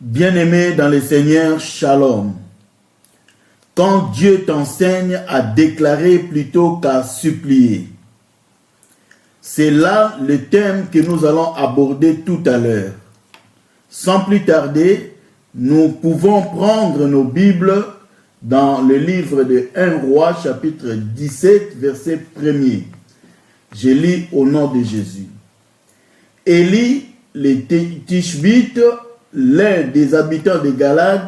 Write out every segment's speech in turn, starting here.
Bien-aimé dans le Seigneur, Shalom. Quand Dieu t'enseigne à déclarer plutôt qu'à supplier. C'est là le thème que nous allons aborder tout à l'heure. Sans plus tarder, nous pouvons prendre nos Bibles dans le livre de 1 Roi, chapitre 17, verset 1er. Je lis au nom de Jésus. Élie, le Tishbite, l'un des habitants de Galade,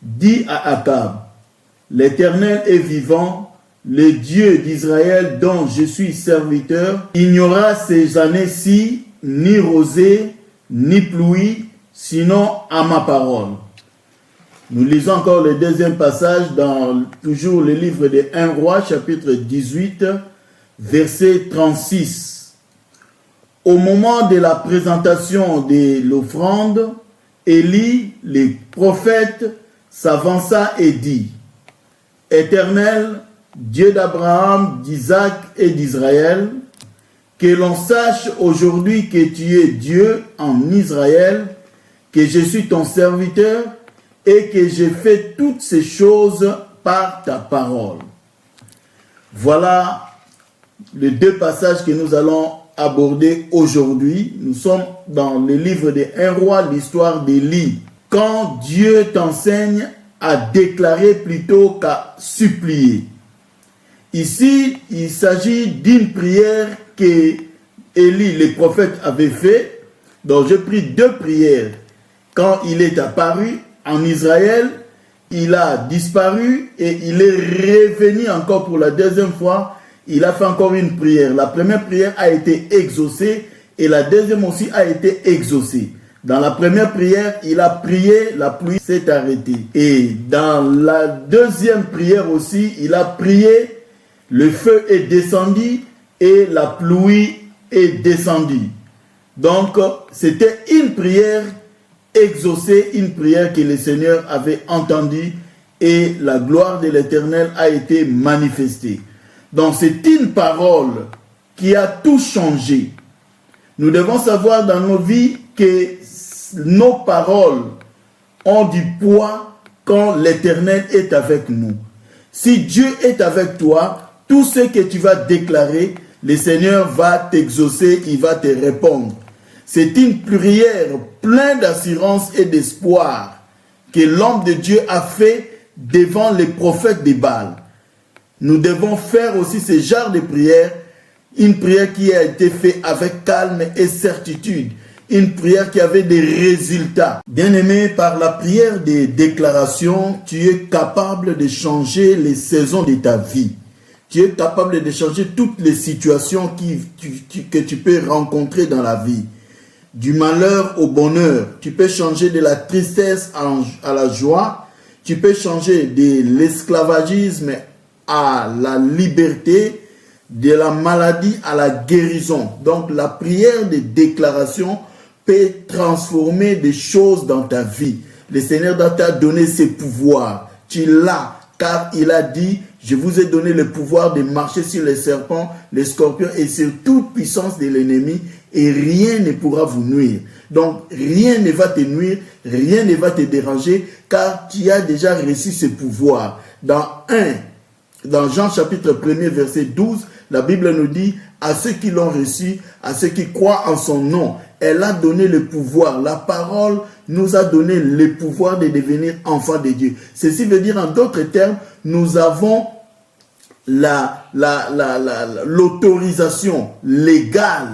dit à Akab, « L'Éternel est vivant, le Dieu d'Israël dont je suis serviteur. Il n'y aura ces années-ci ni rosée, ni pluie, sinon à ma parole. » Nous lisons encore le deuxième passage dans toujours le livre de 1 Roi, chapitre 18, verset 36. Au moment de la présentation de l'offrande, Élie, le prophète, s'avança et dit, « Éternel, Dieu d'Abraham, d'Isaac et d'Israël, que l'on sache aujourd'hui que tu es Dieu en Israël, que je suis ton serviteur et que j'ai fait toutes ces choses par ta parole. » Voilà les deux passages que nous allons aborder aujourd'hui. Nous sommes dans le livre de 1 Roi, l'histoire d'Élie. Quand Dieu t'enseigne à déclarer plutôt qu'à supplier. Ici, il s'agit d'une prière que Élie, le prophète, avait fait. Donc, j'ai pris deux prières. Quand il est apparu en Israël, il a disparu et il est revenu encore pour la deuxième fois. Il a fait encore une prière. La première prière a été exaucée et la deuxième aussi a été exaucée. Dans la première prière, il a prié, la pluie s'est arrêtée. Et dans la deuxième prière aussi, il a prié, le feu est descendu et la pluie est descendue. Donc, c'était une prière exaucée, une prière que le Seigneur avait entendue et la gloire de l'Éternel a été manifestée. Donc, c'est une parole qui a tout changé. Nous devons savoir dans nos vies que nos paroles ont du poids quand l'Éternel est avec nous. Si Dieu est avec toi, tout ce que tu vas déclarer, le Seigneur va t'exaucer, il va te répondre. C'est une prière pleine d'assurance et d'espoir que l'homme de Dieu a fait devant les prophètes de Baal. Nous devons faire aussi ce genre de prière, une prière qui a été faite avec calme et certitude, une prière qui avait des résultats. Bien-aimé, par la prière des déclarations, tu es capable de changer les saisons de ta vie. Tu es capable de changer toutes les situations que tu peux rencontrer dans la vie. Du malheur au bonheur, tu peux changer de la tristesse à la joie, tu peux changer de l'esclavagisme à la liberté, de la maladie à la guérison. Donc la prière de déclaration peut transformer des choses dans ta vie. Le Seigneur t'a donné ses pouvoirs. Tu l'as, car il a dit, je vous ai donné le pouvoir de marcher sur les serpents, les scorpions et sur toute puissance de l'ennemi et rien ne pourra vous nuire. Donc rien ne va te nuire, rien ne va te déranger car tu as déjà reçu ce pouvoir. Dans Jean chapitre 1er verset 12, la Bible nous dit, à ceux qui l'ont reçu, à ceux qui croient en son nom, elle a donné le pouvoir. La parole nous a donné le pouvoir de devenir enfants de Dieu. Ceci veut dire, en d'autres termes, nous avons l'autorisation légale.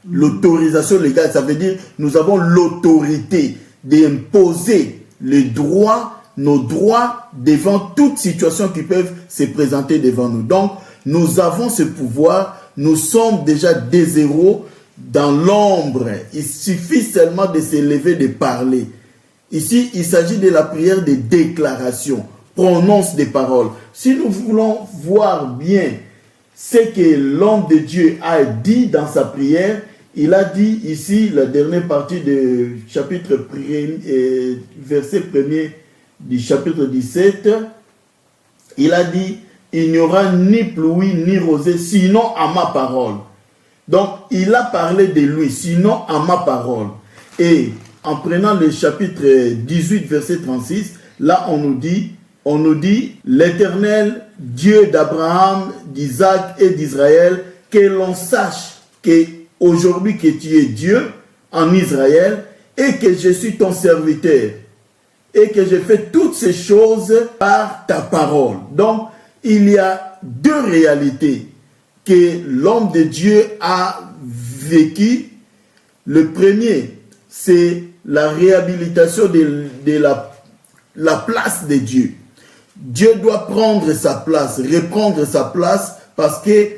L'autorisation légale, ça veut dire, nous avons l'autorité d'imposer nos droits devant toute situation qui peuvent se présenter devant nous. Donc, nous avons ce pouvoir, nous sommes déjà des héros dans l'ombre. Il suffit seulement de se lever, de parler. Ici, il s'agit de la prière de déclaration. Prononce des paroles. Si nous voulons voir bien ce que l'homme de Dieu a dit dans sa prière, il a dit ici, la dernière partie du chapitre 1er, verset 1er du chapitre 17, il a dit, il n'y aura ni pluie ni rosée, sinon à ma parole. Donc, il a parlé de lui, sinon à ma parole. Et en prenant le chapitre 18, verset 36, là on nous dit, l'Éternel, Dieu d'Abraham, d'Isaac et d'Israël, que l'on sache qu'aujourd'hui que tu es Dieu en Israël et que je suis ton serviteur et que je fais toutes ces choses par ta parole. Donc, il y a deux réalités que l'homme de Dieu a vécu. Le premier, c'est la réhabilitation de la place de Dieu. Dieu doit prendre sa place, reprendre sa place, parce que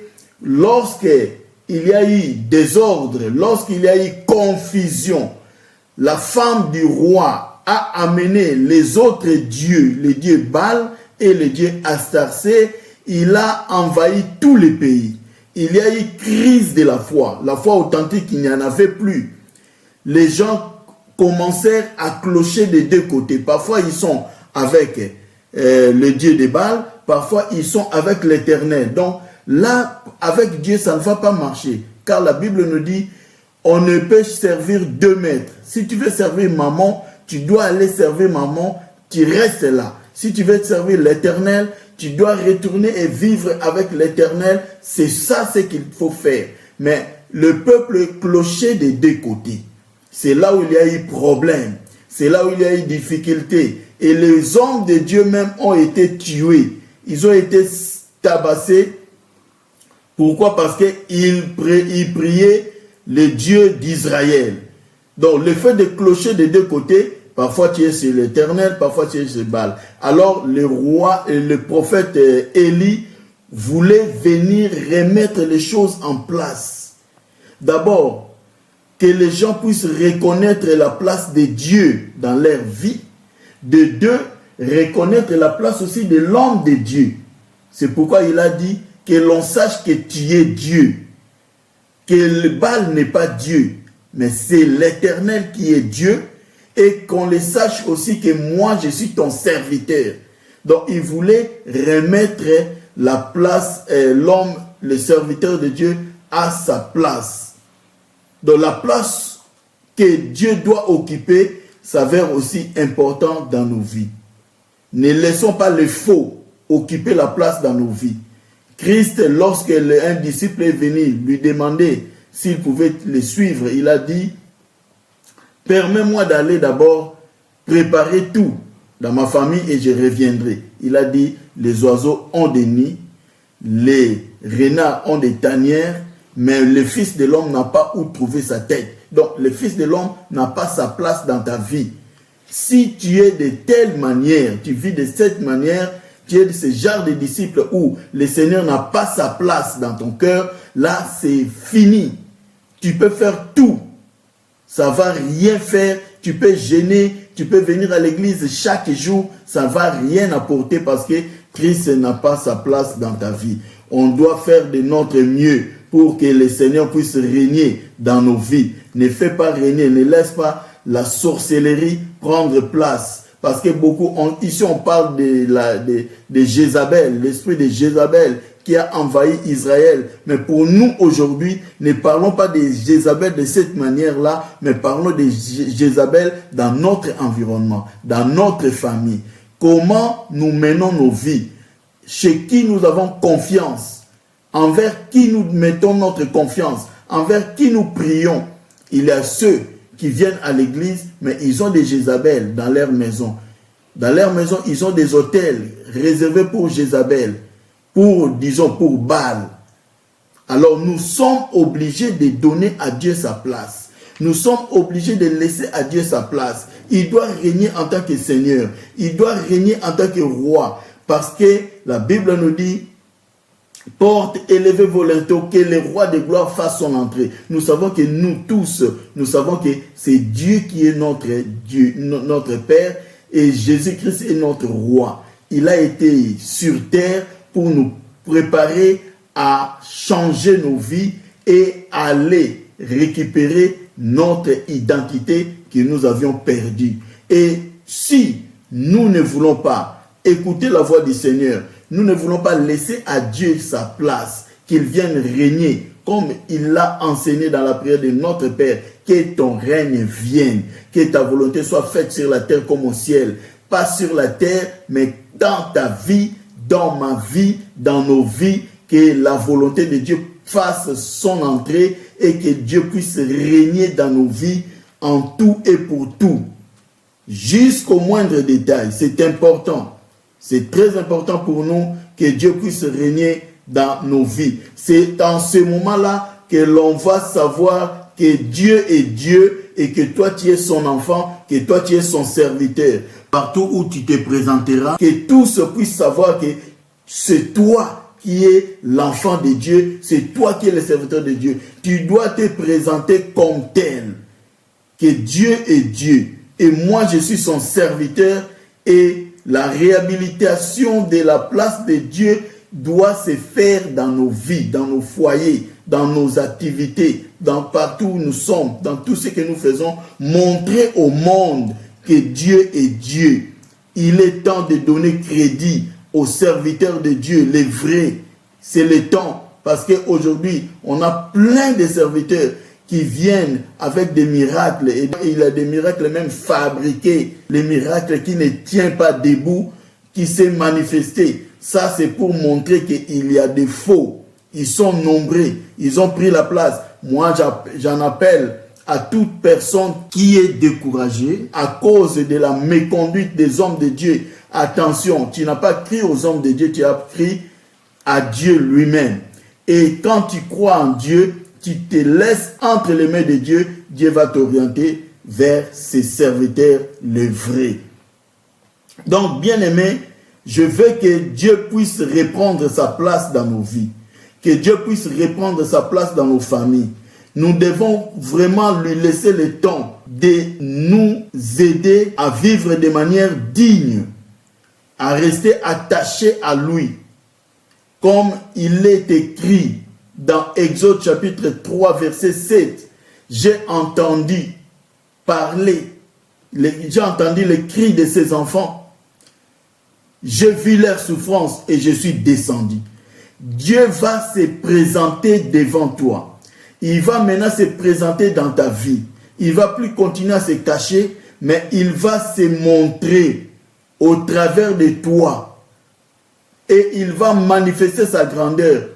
lorsqu'il y a eu désordre, lorsqu'il y a eu confusion, la femme du roi a amené les autres dieux, les dieux Baal et les dieux Astarté, il a envahi tous les pays. Il y a eu crise de la foi authentique, il n'y en avait plus. Les gens commencèrent à clocher des deux côtés. Parfois ils sont avec le Dieu de Baal, parfois ils sont avec l'Éternel. Donc là, avec Dieu, ça ne va pas marcher. Car la Bible nous dit, on ne peut servir deux maîtres. Si tu veux servir maman, tu dois aller servir maman, tu restes là. Si tu veux servir l'Éternel, tu dois retourner et vivre avec l'Éternel. C'est ça ce qu'il faut faire. Mais le peuple clochait des deux côtés. C'est là où il y a eu problème. C'est là où il y a eu difficulté. Et les hommes de Dieu même ont été tués. Ils ont été tabassés. Pourquoi? Parce qu'ils priaient le Dieu d'Israël. Donc le fait de clocher des deux côtés, parfois tu es sur l'Éternel, parfois tu es sur Baal. Alors le roi et le prophète Élie voulaient venir remettre les choses en place. D'abord, que les gens puissent reconnaître la place de Dieu dans leur vie. De deux, reconnaître la place aussi de l'homme de Dieu. C'est pourquoi il a dit que l'on sache que tu es Dieu. Que le Baal n'est pas Dieu, mais c'est l'Éternel qui est Dieu. Et qu'on le sache aussi que moi, je suis ton serviteur. Donc, il voulait remettre la place, l'homme, le serviteur de Dieu, à sa place. Donc, la place que Dieu doit occuper s'avère aussi important dans nos vies. Ne laissons pas le faux occuper la place dans nos vies. Christ, lorsque un disciple est venu lui demander s'il pouvait le suivre, il a dit, permets-moi d'aller d'abord préparer tout dans ma famille et je reviendrai. Il a dit, les oiseaux ont des nids, les renards ont des tanières, mais le Fils de l'homme n'a pas où trouver sa tête. Donc, le Fils de l'homme n'a pas sa place dans ta vie. Si tu es de telle manière, tu vis de cette manière, tu es de ce genre de disciple où le Seigneur n'a pas sa place dans ton cœur, là, c'est fini. Tu peux faire tout. Ça ne va rien faire. Tu peux gêner, tu peux venir à l'église chaque jour. Ça ne va rien apporter parce que Christ n'a pas sa place dans ta vie. On doit faire de notre mieux pour que le Seigneur puisse régner dans nos vies. Ne fais pas régner, ne laisse pas la sorcellerie prendre place. Parce que beaucoup, ici on parle de Jézabel, l'esprit de Jézabel qui a envahi Israël. Mais pour nous aujourd'hui, ne parlons pas de Jézabel de cette manière-là, mais parlons de Jézabel dans notre environnement, dans notre famille. Comment nous menons nos vies? Chez qui nous avons confiance? Envers qui nous mettons notre confiance? Envers qui nous prions? Il y a ceux qui viennent à l'église, mais ils ont des Jézabel dans leur maison. Dans leur maison, ils ont des hôtels réservés pour Jézabel, pour Baal. Alors nous sommes obligés de donner à Dieu sa place. Nous sommes obligés de laisser à Dieu sa place. Il doit régner en tant que Seigneur. Il doit régner en tant que roi. Parce que la Bible nous dit, porte, élevez vos linteaux, que le roi de gloire fasse son entrée. Nous savons que nous tous, nous savons que c'est Dieu qui est notre Dieu, notre Père, et Jésus-Christ est notre roi. Il a été sur terre pour nous préparer à changer nos vies et aller récupérer notre identité que nous avions perdue. Et si nous ne voulons pas écouter la voix du Seigneur, nous ne voulons pas laisser à Dieu sa place, qu'il vienne régner, comme il l'a enseigné dans la prière de notre Père, que ton règne vienne, que ta volonté soit faite sur la terre comme au ciel, pas sur la terre, mais dans ta vie, dans ma vie, dans nos vies, que la volonté de Dieu fasse son entrée et que Dieu puisse régner dans nos vies en tout et pour tout, jusqu'au moindre détail. C'est important, c'est très important pour nous que Dieu puisse régner dans nos vies. C'est en ce moment-là que l'on va savoir que Dieu est Dieu et que toi tu es son enfant, que toi tu es son serviteur. Partout où tu te présenteras, que tous puissent savoir que c'est toi qui es l'enfant de Dieu, c'est toi qui es le serviteur de Dieu. Tu dois te présenter comme tel, que Dieu est Dieu et moi je suis son serviteur, et la réhabilitation de la place de Dieu doit se faire dans nos vies, dans nos foyers, dans nos activités, dans partout où nous sommes, dans tout ce que nous faisons, montrer au monde que Dieu est Dieu. Il est temps de donner crédit aux serviteurs de Dieu, les vrais. C'est le temps, parce qu'aujourd'hui, on a plein de serviteurs qui viennent avec des miracles, et il y a des miracles même fabriqués, les miracles qui ne tiennent pas debout, qui s'est manifesté. Ça, c'est pour montrer qu'il y a des faux. Ils sont nombreux, ils ont pris la place. Moi, j'en appelle à toute personne qui est découragée à cause de la méconduite des hommes de Dieu. Attention, tu n'as pas crié aux hommes de Dieu, tu as crié à Dieu lui-même. Et quand tu crois en Dieu, tu te laisses entre les mains de Dieu, Dieu va t'orienter vers ses serviteurs, les vrais. Donc, bien-aimés, je veux que Dieu puisse reprendre sa place dans nos vies, que Dieu puisse reprendre sa place dans nos familles. Nous devons vraiment lui laisser le temps de nous aider à vivre de manière digne, à rester attachés à lui. Comme il est écrit dans Exode chapitre 3 verset 7, j'ai entendu parler, j'ai entendu les cris de ses enfants, j'ai vu leur souffrance et je suis descendu. Dieu va se présenter devant toi. Il va maintenant se présenter dans ta vie. Il ne va plus continuer à se cacher, mais il va se montrer au travers de toi. Et il va manifester sa grandeur.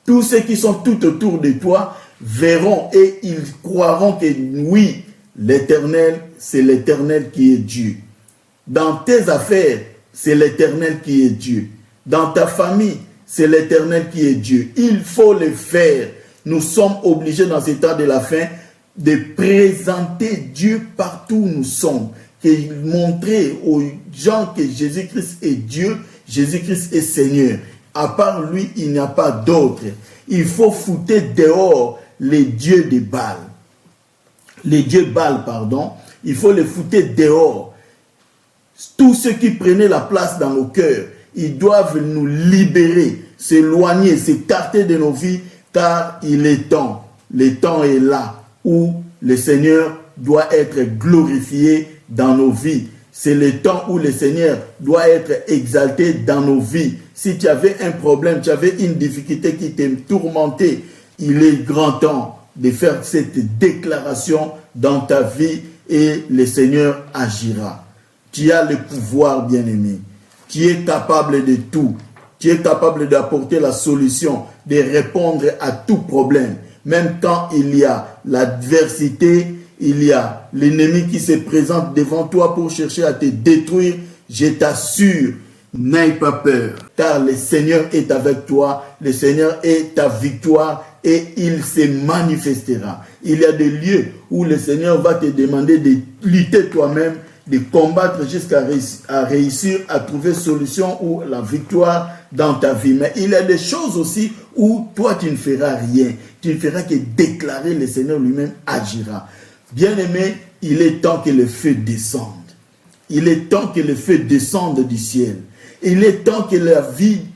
Tous ceux qui sont tout autour de toi verront et ils croiront que oui, l'Éternel, c'est l'Éternel qui est Dieu. Dans tes affaires, c'est l'Éternel qui est Dieu. Dans ta famille, c'est l'Éternel qui est Dieu. Il faut le faire. Nous sommes obligés dans ce temps de la fin de présenter Dieu partout où nous sommes. Montrer aux gens que Jésus-Christ est Dieu, Jésus-Christ est Seigneur. À part lui, il n'y a pas d'autre. Il faut foutre dehors les dieux de Baal. Les dieux Baal, pardon. Il faut les foutre dehors. Tous ceux qui prenaient la place dans nos cœurs, ils doivent nous libérer, s'éloigner, s'écarter de nos vies, car il est temps. Le temps est là où le Seigneur doit être glorifié dans nos vies. C'est le temps où le Seigneur doit être exalté dans nos vies. Si tu avais un problème, tu avais une difficulté qui te tourmentait, il est grand temps de faire cette déclaration dans ta vie et le Seigneur agira. Tu as le pouvoir, bien-aimé. Tu es capable de tout. Tu es capable d'apporter la solution, de répondre à tout problème. Même quand il y a l'adversité, il y a l'ennemi qui se présente devant toi pour chercher à te détruire, je t'assure, n'aie pas peur. Car le Seigneur est avec toi, le Seigneur est ta victoire et il se manifestera. Il y a des lieux où le Seigneur va te demander de lutter toi-même, de combattre jusqu'à réussir à trouver solution ou la victoire dans ta vie. Mais il y a des choses aussi où toi tu ne feras rien. Tu ne feras que déclarer, le Seigneur lui-même agira. Bien-aimé, il est temps que le feu descende. Il est temps que le feu descende du ciel. Il est temps que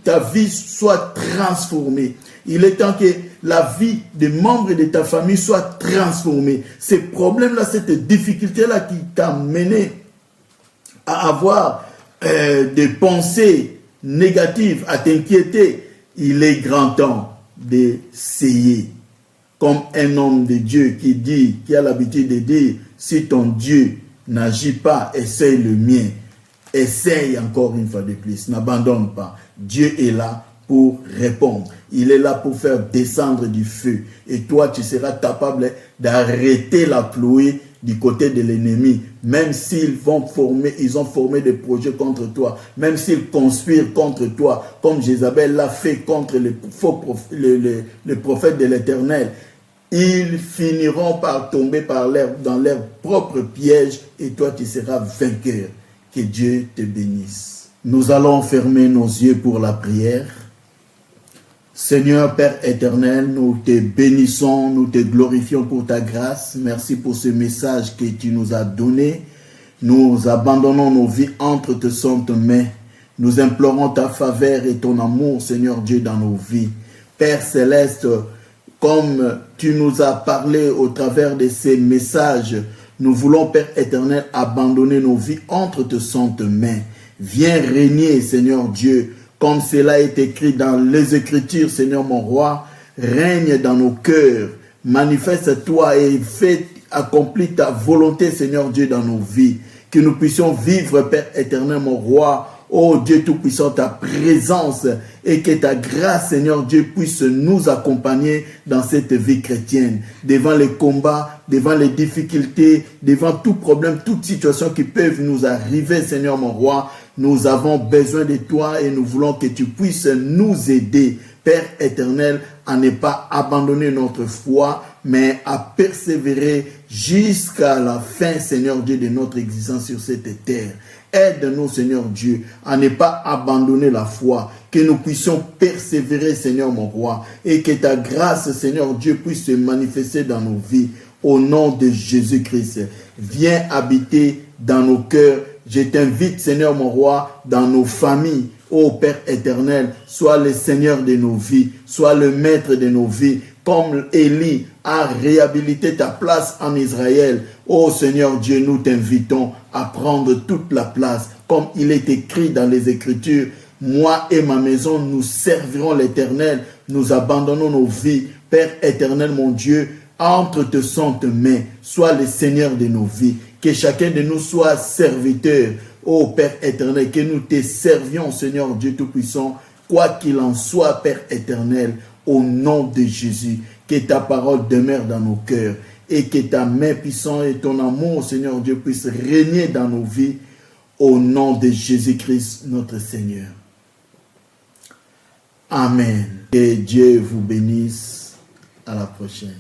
ta vie soit transformée. Il est temps que la vie des membres de ta famille soit transformée. Ces problèmes-là, cette difficulté-là qui t'a mené à avoir des pensées négatives, à t'inquiéter, il est grand temps d'essayer. comme un homme de Dieu qui a l'habitude de dire, si ton Dieu n'agit pas, essaye le mien. Essaye encore une fois de plus, n'abandonne pas. Dieu est là pour répondre. Il est là pour faire descendre du feu. Et toi, tu seras capable d'arrêter la pluie du côté de l'ennemi. Même s'ils ont formé des projets contre toi. Même s'ils conspirent contre toi. Comme Jézabel l'a fait contre les prophètes de l'Éternel. Ils finiront par tomber dans leur propre piège. Et toi, tu seras vainqueur. Que Dieu te bénisse. Nous allons fermer nos yeux pour la prière. Seigneur Père éternel, nous te bénissons, nous te glorifions pour ta grâce. Merci pour ce message que tu nous as donné. Nous abandonnons nos vies entre tes saintes mains. Nous implorons ta faveur et ton amour, Seigneur Dieu, dans nos vies. Père céleste, comme tu nous as parlé au travers de ces messages, nous voulons, Père éternel, abandonner nos vies entre tes saintes mains. Viens régner, Seigneur Dieu, comme cela est écrit dans les Écritures, Seigneur mon roi. Règne dans nos cœurs. Manifeste-toi et accomplis ta volonté, Seigneur Dieu, dans nos vies. Que nous puissions vivre, Père éternel, mon roi, oh Dieu Tout-Puissant, ta présence et que ta grâce, Seigneur Dieu, puisse nous accompagner dans cette vie chrétienne. Devant les combats, devant les difficultés, devant tout problème, toute situation qui peuvent nous arriver, Seigneur mon roi, nous avons besoin de toi et nous voulons que tu puisses nous aider, Père éternel, à ne pas abandonner notre foi, mais à persévérer jusqu'à la fin, Seigneur Dieu, de notre existence sur cette terre. Aide-nous, Seigneur Dieu, à ne pas abandonner la foi, que nous puissions persévérer, Seigneur mon roi, et que ta grâce, Seigneur Dieu, puisse se manifester dans nos vies. Au nom de Jésus-Christ, viens habiter dans nos cœurs. Je t'invite, Seigneur mon roi, dans nos familles. Ô Père éternel, sois le Seigneur de nos vies, sois le maître de nos vies, comme Élie a réhabilité ta place en Israël. Ô Seigneur Dieu, nous t'invitons à prendre toute la place, comme il est écrit dans les Écritures. Moi et ma maison, nous servirons l'Éternel, nous abandonnons nos vies. Père éternel, mon Dieu, entre tes saintes mains, sois le Seigneur de nos vies. Que chacun de nous soit serviteur. Ô Père éternel, que nous te servions, Seigneur Dieu Tout-Puissant, quoi qu'il en soit, Père éternel, au nom de Jésus. Que ta parole demeure dans nos cœurs et que ta main puissante et ton amour, Seigneur Dieu, puisse régner dans nos vies, au nom de Jésus-Christ, notre Seigneur. Amen. Que Dieu vous bénisse. À la prochaine.